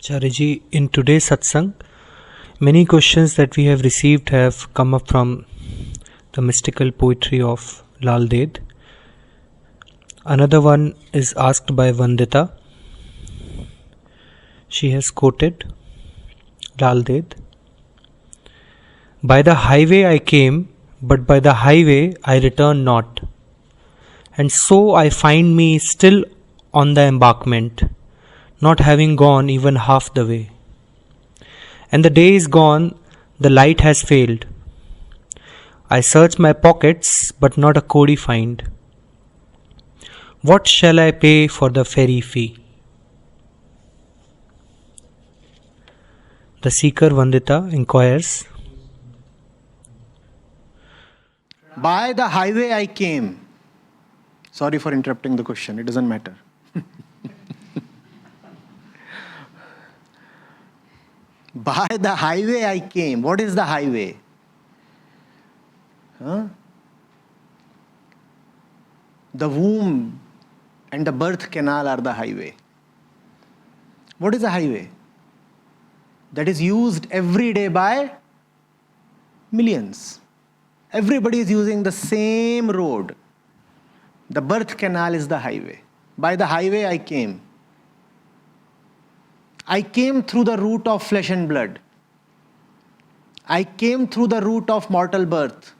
Acharya in today's satsang, many questions that we have received have come up from the mystical poetry of Advait. Another one is asked by Vandita. She has quoted Advait. By the highway I came, but by the highway I return not. And so I find me still on the embankment, not having gone even half the way. And the day is gone, the light has failed. I search my pockets, but not a Kori find. What shall I pay for the ferry fee? The seeker Vandita inquires. By the highway I came. Sorry for interrupting the question, it doesn't matter. By the highway I came. What is the highway? The womb and the birth canal are the highway. What is a highway? That is used every day by millions. Everybody is using the same road. The birth canal is the highway. By the highway I came. I came through the route of flesh and blood. I came through the route of mortal birth.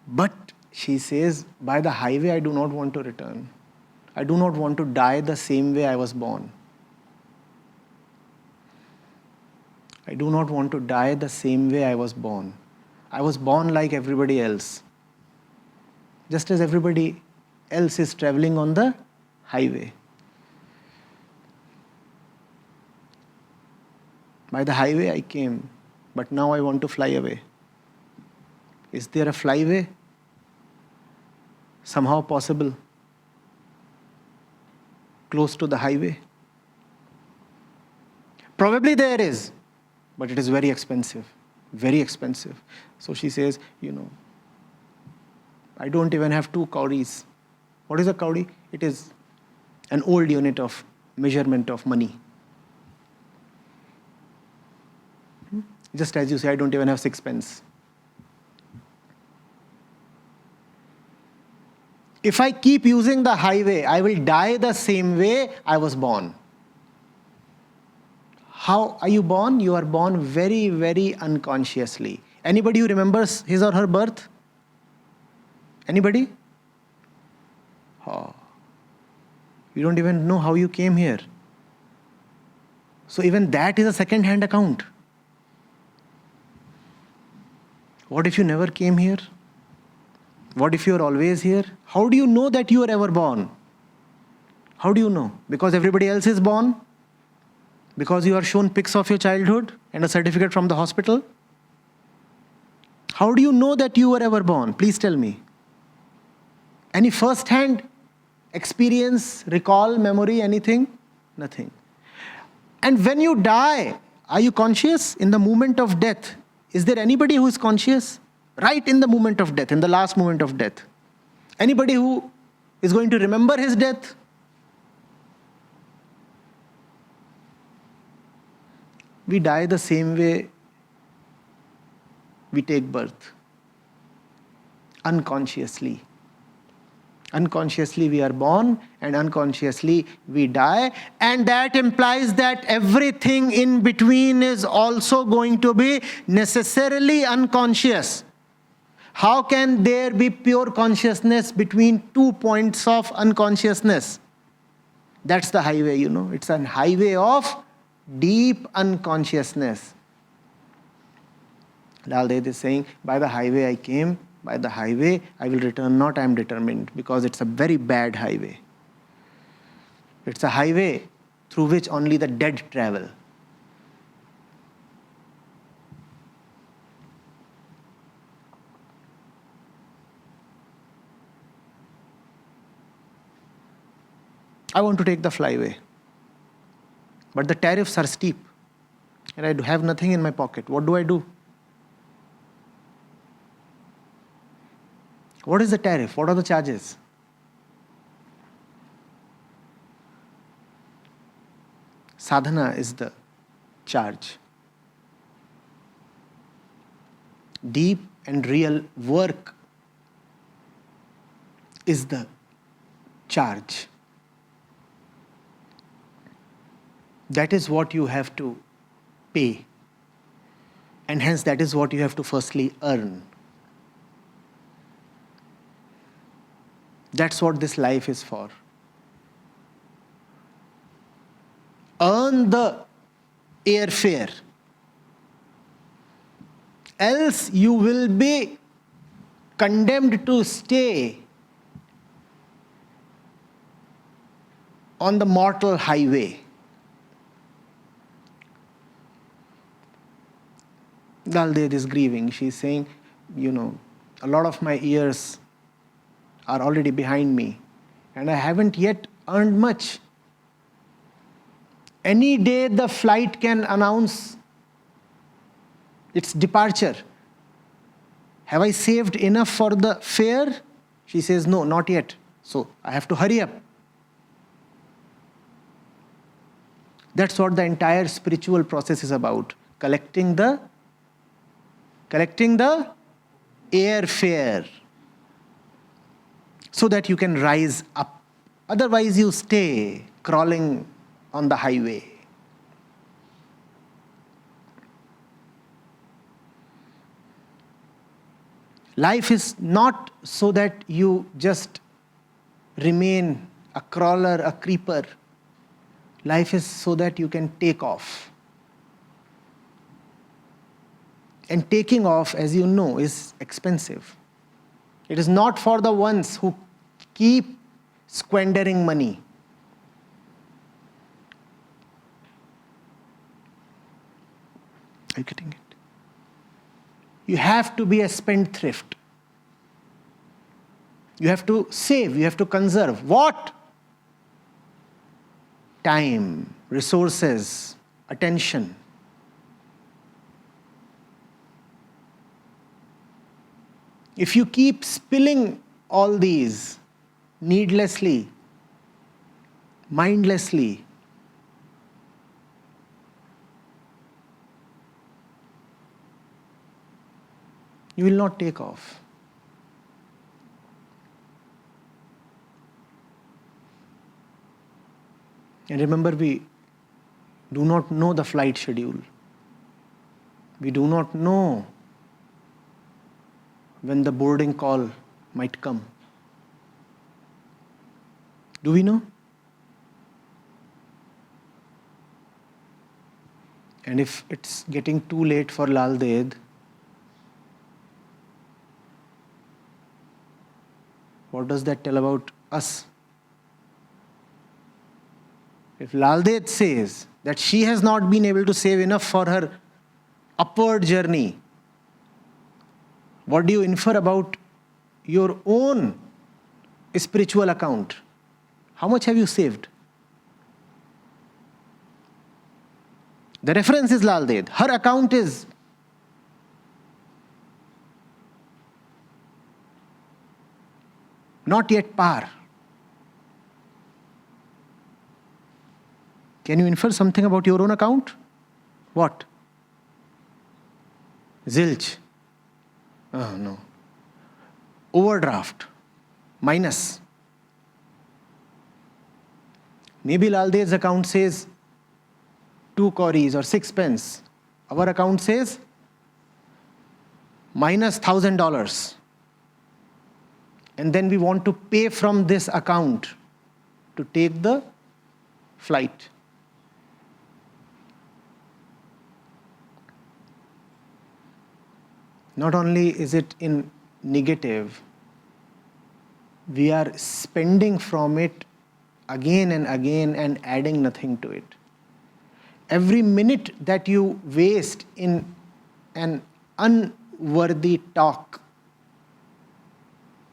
But she says, by the highway I do not want to return. I do not want to die the same way I was born. I do not want to die the same way I was born. I was born like everybody else. Just as everybody else is traveling on the highway. By the highway I came, but now I want to fly away. Is there a flyway? Somehow possible. Close to the highway? Probably there is, but it is very expensive. Very expensive. So she says, I don't even have 2 kauris. What is a kauri? It is an old unit of measurement of money. Just as you say, I don't even have 6 pence. If I keep using the highway, I will die the same way I was born. How are you born? You are born very, very unconsciously. Anybody who remembers his or her birth? Anybody? Oh. You don't even know how you came here. So even that is a second-hand account. What if you never came here? What if you are always here? How do you know that you are ever born? How do you know? Because everybody else is born? Because you are shown pics of your childhood and a certificate from the hospital? How do you know that you were ever born? Please tell me. Any first-hand experience, recall, memory, anything? Nothing. And when you die, are you conscious in the moment of death? Is there anybody who is conscious? Right in the moment of death, in the last moment of death. Anybody who is going to remember his death? We die the same way we take birth. Unconsciously. Unconsciously we are born and unconsciously we die. And that implies that everything in between is also going to be necessarily unconscious. How can there be pure consciousness between 2 points of unconsciousness? That's the highway, It's a highway of deep unconsciousness. Advait is saying, by the highway I came, by the highway I will return not, I am determined, because it's a very bad highway. It's a highway through which only the dead travel. I want to take the flyway. But the tariffs are steep. And I have nothing in my pocket. What do I do? What is the tariff? What are the charges? Sadhana is the charge. Deep and real work is the charge. That is what you have to pay. And hence that is what you have to firstly earn. That's what this life is for. Earn the airfare. Else you will be condemned to stay on the mortal highway. Lalleshwari is grieving. She's saying, a lot of my years are already behind me, and I haven't yet earned much. Any day the flight can announce its departure. Have I saved enough for the fare? She says, no, not yet. So I have to hurry up. That's what the entire spiritual process is about. Collecting the airfare so that you can rise up. Otherwise you stay crawling on the highway. Life is not so that you just remain a crawler, a creeper. Life is so that you can take off. And taking off, as you know, is expensive. It is not for the ones who keep squandering money. Are you getting it? You have to be a spendthrift. You have to save, you have to conserve. What? Time, resources, attention. If you keep spilling all these needlessly, mindlessly, you will not take off. And remember, we do not know the flight schedule. We do not know when the boarding call might come. Do we know? And if it's getting too late for Lalleshwari, what does that tell about us? If Lalleshwari says that she has not been able to save enough for her upward journey, what do you infer about your own spiritual account? How much have you saved? The reference is Lalleshwari. Her account is not yet par. Can you infer something about your own account? What? Zilch. Oh no. Overdraft. Minus. Maybe Lalleshwari's account says 2 Koris or 6 pence. Our account says minus $1,000. And then we want to pay from this account to take the flight. Not only is it in negative, we are spending from it again and again and adding nothing to it. Every minute that you waste in an unworthy talk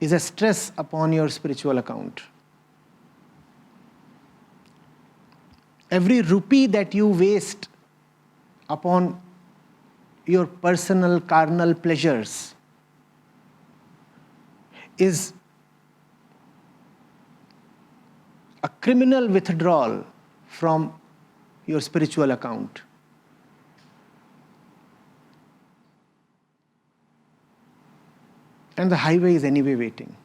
is a stress upon your spiritual account. Every rupee that you waste upon your personal carnal pleasures is a criminal withdrawal from your spiritual account. And the highway is anyway waiting.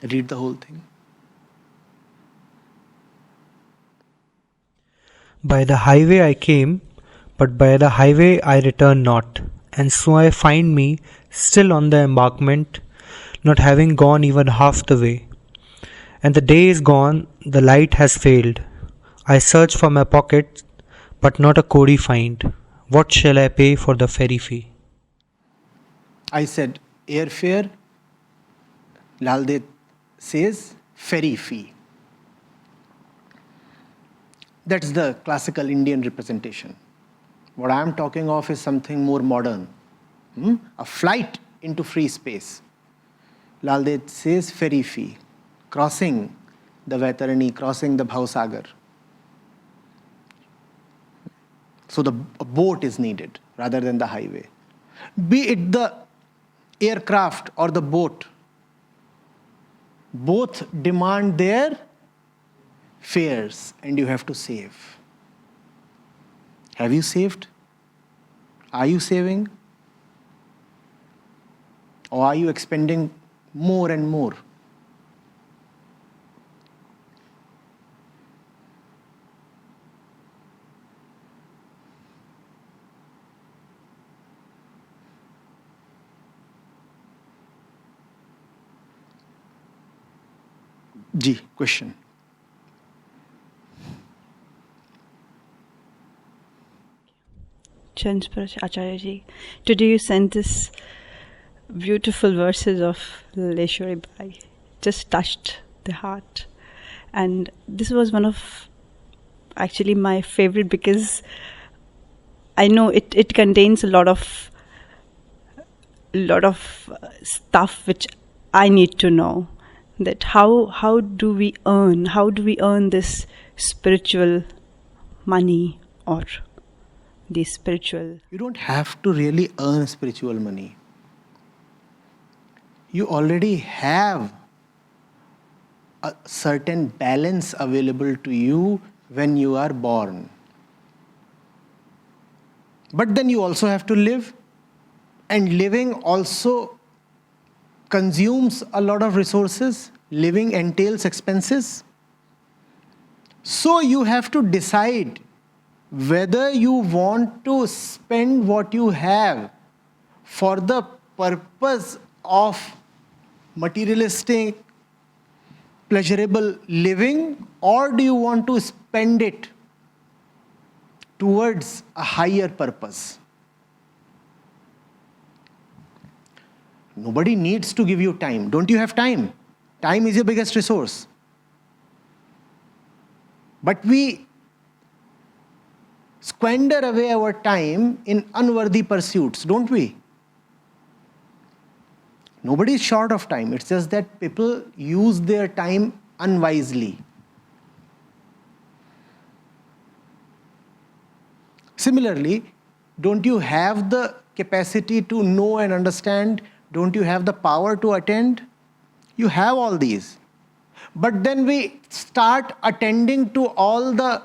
Read the whole thing. By the highway I came, but by the highway I return not, and so I find me still on the embankment, not having gone even half the way. And the day is gone, the light has failed. I search for my pockets, but not a Kori find. What shall I pay for the ferry fee? I said airfare. Lalde says ferry fee. That's the classical Indian representation. What I am talking of is something more modern. A flight into free space. Lalde says ferry fee. Crossing the Vaitarani, crossing the Bhausagar. So a boat is needed rather than the highway. Be it the aircraft or the boat, both demand their fares and you have to save. Have you saved? Are you saving? Or are you expending more and more? Ji, question. Acharya ji, today you sent this beautiful verses of Lalleshwari Bai. Just touched the heart. And this was one of actually my favorite because I know it contains a lot of stuff which I need to know. That how do we earn this spiritual money or the spiritual. You don't have to really earn spiritual money. You already have a certain balance available to you when you are born. But then you also have to live, and living also consumes a lot of resources. Living entails expenses. So you have to decide whether you want to spend what you have for the purpose of materialistic, pleasurable living, or do you want to spend it towards a higher purpose? Nobody needs to give you time. Don't you have time? Time is your biggest resource. But we squander away our time in unworthy pursuits, don't we? Nobody is short of time. It's just that people use their time unwisely. Similarly, don't you have the capacity to know and understand? Don't you have the power to attend? You have all these. But then we start attending to all the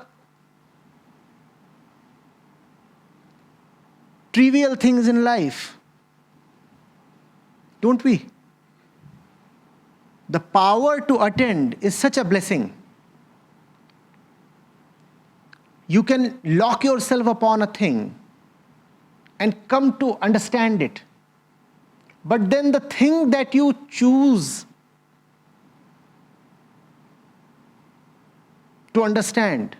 trivial things in life. Don't we? The power to attend is such a blessing. You can lock yourself upon a thing and come to understand it. But then the thing that you choose to understand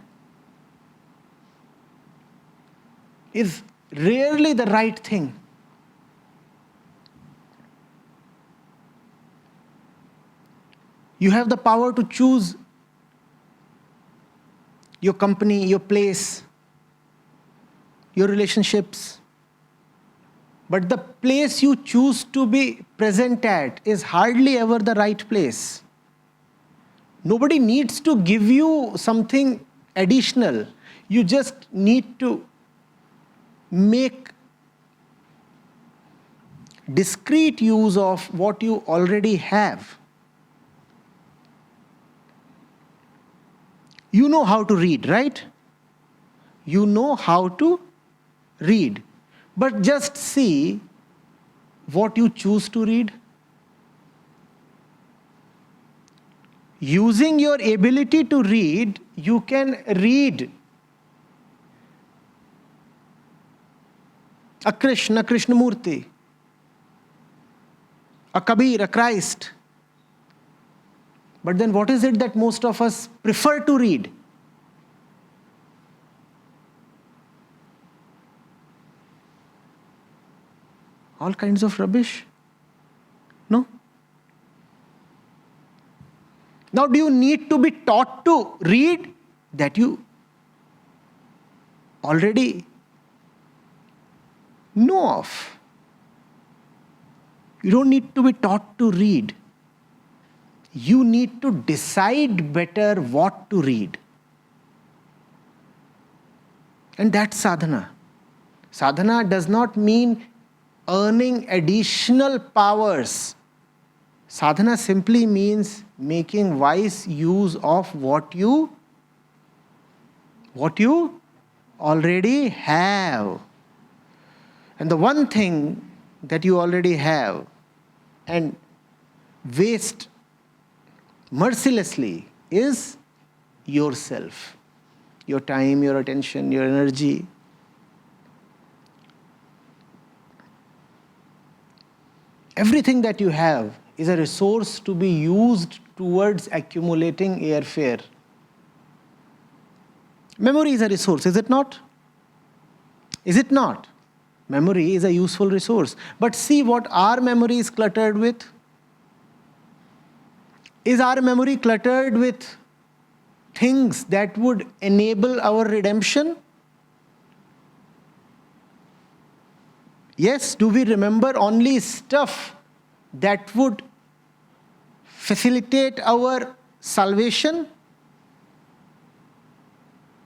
is rarely the right thing. You have the power to choose your company, your place, your relationships. But the place you choose to be present at is hardly ever the right place. Nobody needs to give you something additional. You just need to make discreet use of what you already have. You know how to read, right? You know how to read. But just see what you choose to read. Using your ability to read, you can read a Krishna, Krishnamurti, a Kabir, a Christ. But then what is it that most of us prefer to read? All kinds of rubbish. No? Now, do you need to be taught to read that you already know of? You don't need to be taught to read. You need to decide better what to read. And that's sadhana. Sadhana does not mean earning additional powers. Sadhana simply means making wise use of what you already have. And the one thing that you already have and waste mercilessly is yourself. Your time, your attention, your energy. Everything that you have is a resource to be used towards accumulating airfare. Memory is a resource, is it not? Is it not? Memory is a useful resource. But see what our memory is cluttered with. Is our memory cluttered with things that would enable our redemption? Yes, do we remember only stuff that would facilitate our salvation?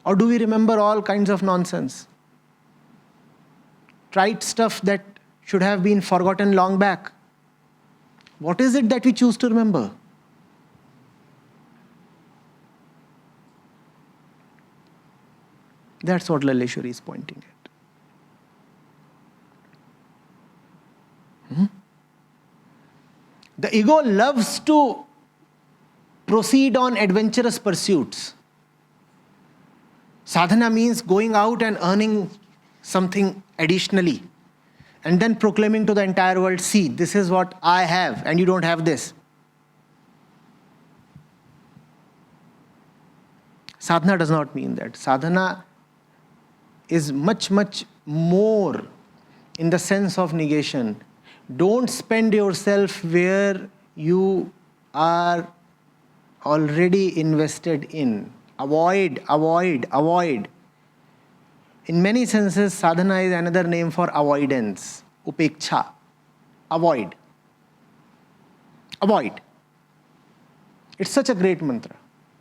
Or do we remember all kinds of nonsense? Trite stuff that should have been forgotten long back. What is it that we choose to remember? That's what Lalleshwari is pointing at. The ego loves to proceed on adventurous pursuits. Sadhana means going out and earning something additionally and then proclaiming to the entire world, see, this is what I have and you don't have this. Sadhana does not mean that. Sadhana is much, much more in the sense of negation. Don't spend yourself where you are already invested in. Avoid, avoid, avoid. In many senses, sadhana is another name for avoidance. Upeksha. Avoid. Avoid. It's such a great mantra.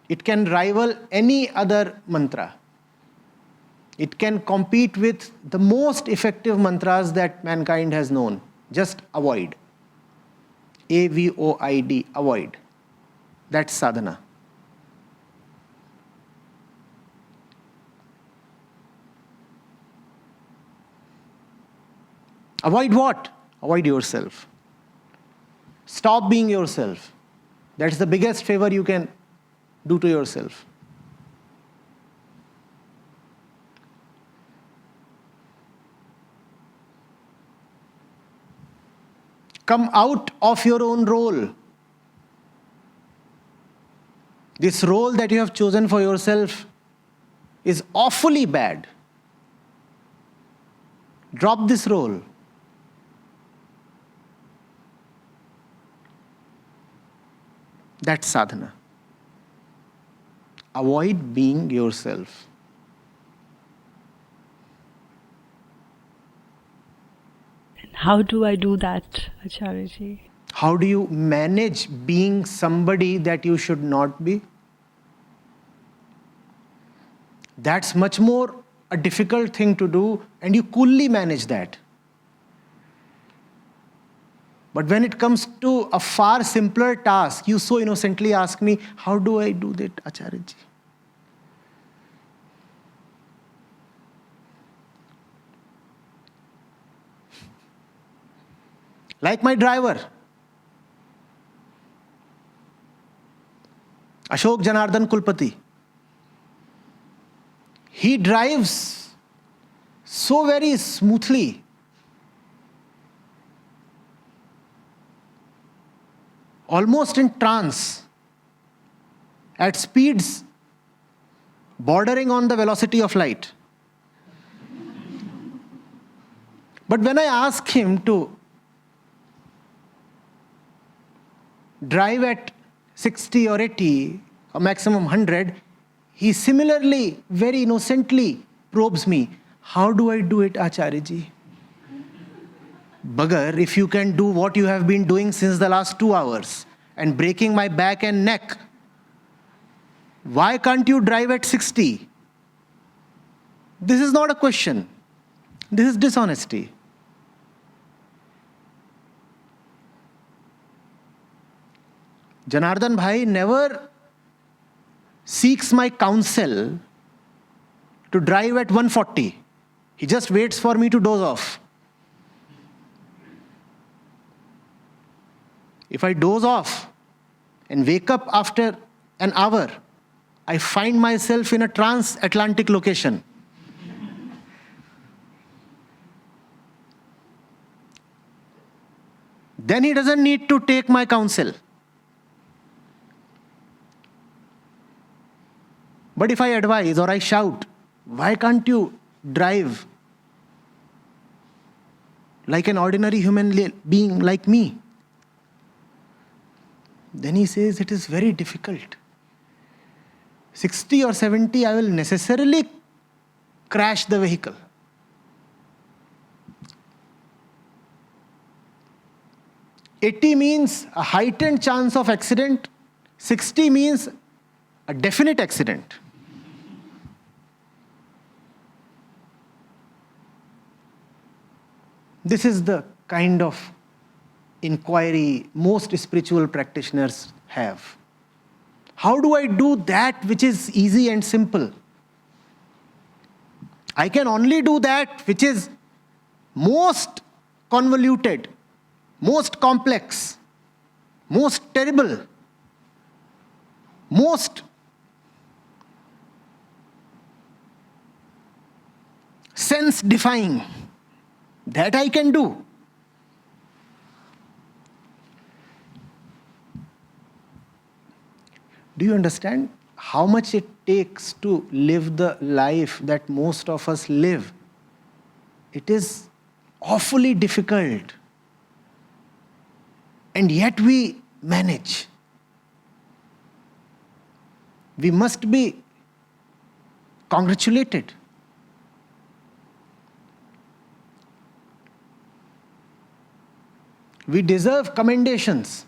It can rival any other mantra. It can compete with the most effective mantras that mankind has known. Just avoid. A-V-O-I-D. Avoid. That's sadhana. Avoid what? Avoid yourself. Stop being yourself. That's the biggest favor you can do to yourself. Come out of your own role. This role that you have chosen for yourself is awfully bad. Drop this role. That's sadhana. Avoid being yourself. How do I do that, Acharya? How do you manage being somebody that you should not be? That's much more a difficult thing to do, and you coolly manage that. But when it comes to a far simpler task, you so innocently ask me, how do I do that, Acharya-ji? Like my driver, Ashok Janardhan Kulpati. He drives so very smoothly. Almost in trance, at speeds bordering on the velocity of light. But when I ask him to drive at 60 or 80 or maximum 100, he similarly, very innocently probes me. How do I do it, Acharya-ji? Bugger, if you can do what you have been doing since the last 2 hours and breaking my back and neck, why can't you drive at 60? This is not a question. This is dishonesty. Janardhan Bhai never seeks my counsel to drive at 140. He just waits for me to doze off. If I doze off and wake up after an hour, I find myself in a transatlantic location. Then he doesn't need to take my counsel. But if I advise or I shout, why can't you drive like an ordinary human being like me? Then he says, it is very difficult. 60 or 70, I will necessarily crash the vehicle. "80 means a heightened chance of accident. 60 means a definite accident. This is the kind of inquiry most spiritual practitioners have. How do I do that which is easy and simple? I can only do that which is most convoluted, most complex, most terrible, most sense-defying. That I can do. Do you understand how much it takes to live the life that most of us live? It is awfully difficult. And yet we manage. We must be congratulated. We deserve commendations.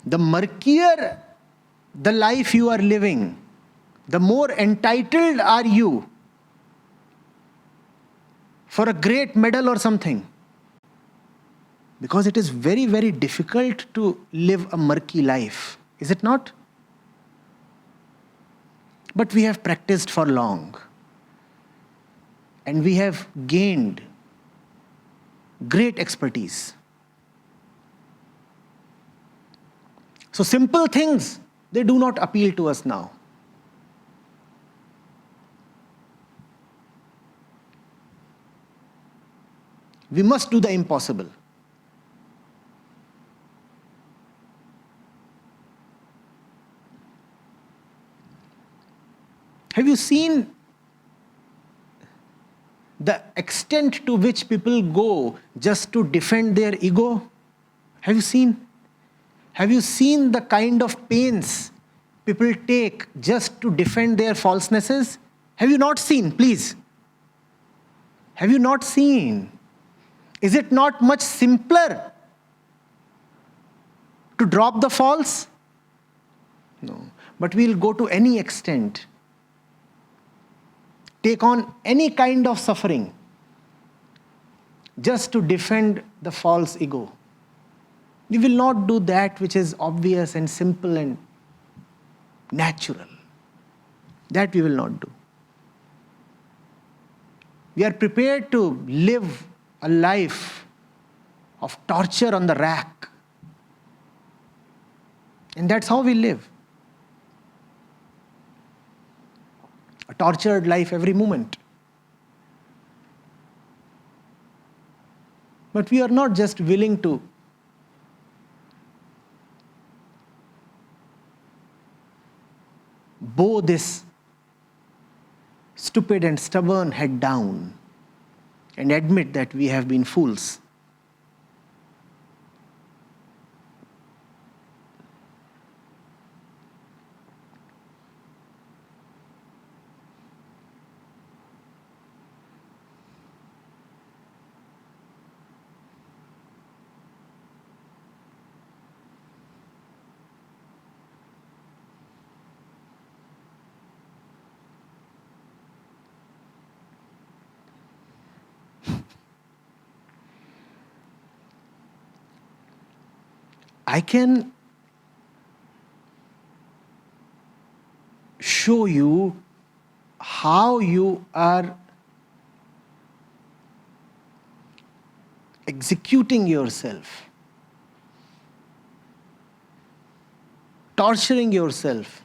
The murkier the life you are living, the more entitled are you for a great medal or something. Because it is very, very difficult to live a murky life, is it not? But we have practiced for long. And we have gained great expertise. So simple things, they do not appeal to us now. We must do the impossible. Have you seen the extent to which people go just to defend their ego? Have you seen? Have you seen the kind of pains people take just to defend their falsenesses? Have you not seen, please? Have you not seen? Is it not much simpler to drop the false? No. But we'll go to any extent, take on any kind of suffering, just to defend the false ego. We will not do that which is obvious and simple and natural. That we will not do. We are prepared to live a life of torture on the rack. And that's how we live. A tortured life every moment. But we are not just willing to bow this stupid and stubborn head down and admit that we have been fools. I can show you how you are executing yourself, torturing yourself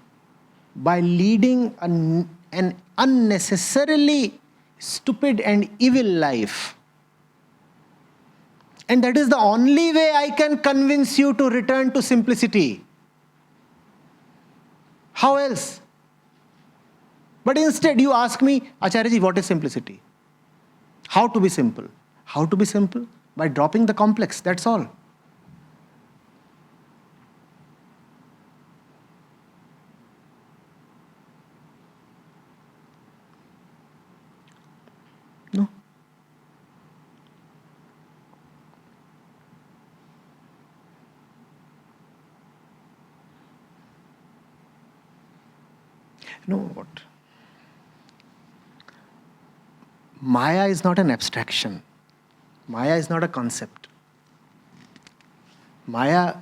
by leading an unnecessarily stupid and evil life. And that is the only way I can convince you to return to simplicity. How else? But instead you ask me, Acharya ji, what is simplicity? How to be simple? How to be simple? By dropping the complex, that's all. No. No, what? Maya is not an abstraction. Maya is not a concept. Maya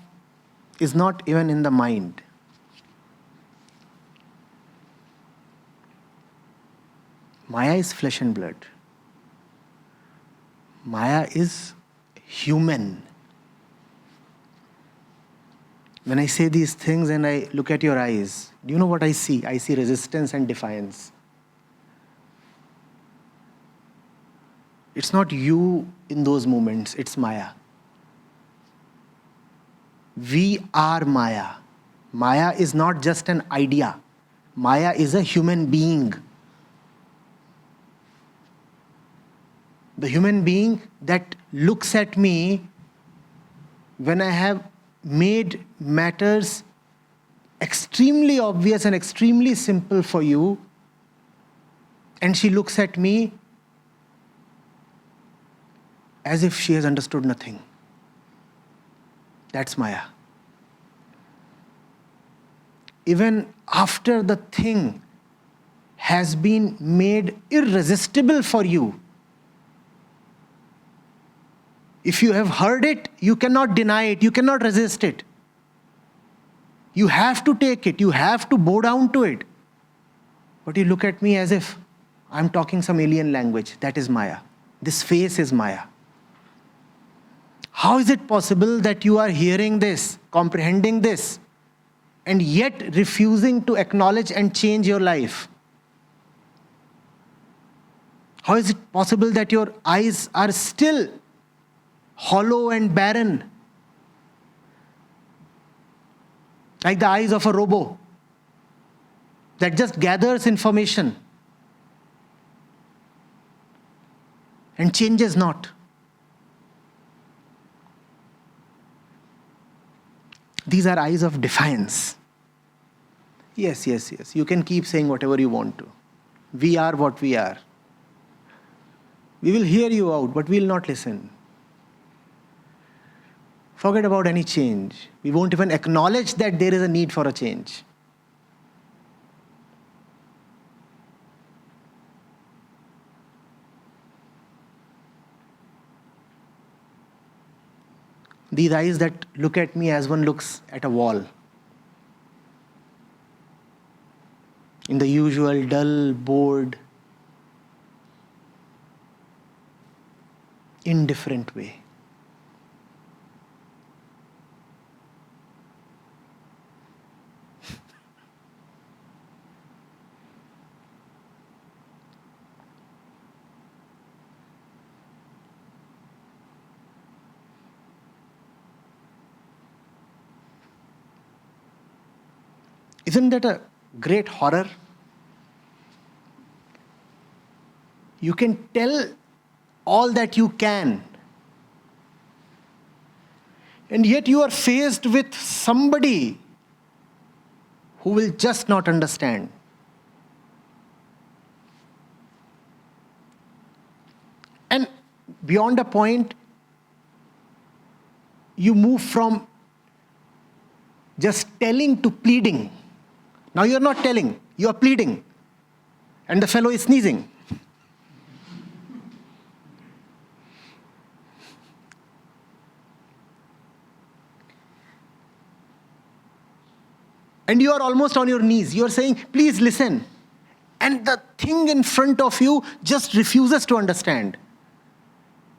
is not even in the mind. Maya is flesh and blood. Maya is human. When I say these things and I look at your eyes, do you know what I see? I see resistance and defiance. It's not you in those moments, it's Maya. We are Maya. Maya is not just an idea. Maya is a human being. The human being that looks at me when I have made matters extremely obvious and extremely simple for you, and she looks at me as if she has understood nothing. That's Maya. Even after the thing has been made irresistible for you, if you have heard it, you cannot deny it, you cannot resist it. You have to take it, you have to bow down to it. But you look at me as if I'm talking some alien language. That is Maya. This face is Maya. How is it possible that you are hearing this, comprehending this, and yet refusing to acknowledge and change your life? How is it possible that your eyes are still hollow and barren, like the eyes of a robo that just gathers information and changes not? These are eyes of defiance. Yes, yes, yes. You can keep saying whatever you want to. We are what we are. We will hear you out, but we will not listen. Forget about any change. We won't even acknowledge that there is a need for a change. These eyes that look at me as one looks at a wall. In the usual dull, bored, indifferent way. Isn't that a great horror? You can tell all that you can, and yet you are faced with somebody who will just not understand. And beyond a point, you move from just telling to pleading. Now you're not telling, you are pleading. And the fellow is sneezing. And you are almost on your knees. You are saying, please listen. And the thing in front of you just refuses to understand.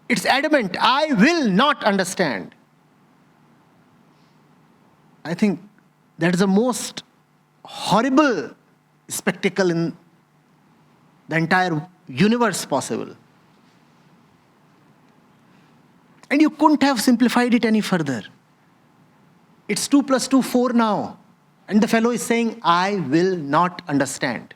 It's adamant, I will not understand. I think that is the most horrible spectacle in the entire universe possible. And you couldn't have simplified it any further. It's 2 + 2, 4 now. And the fellow is saying, I will not understand.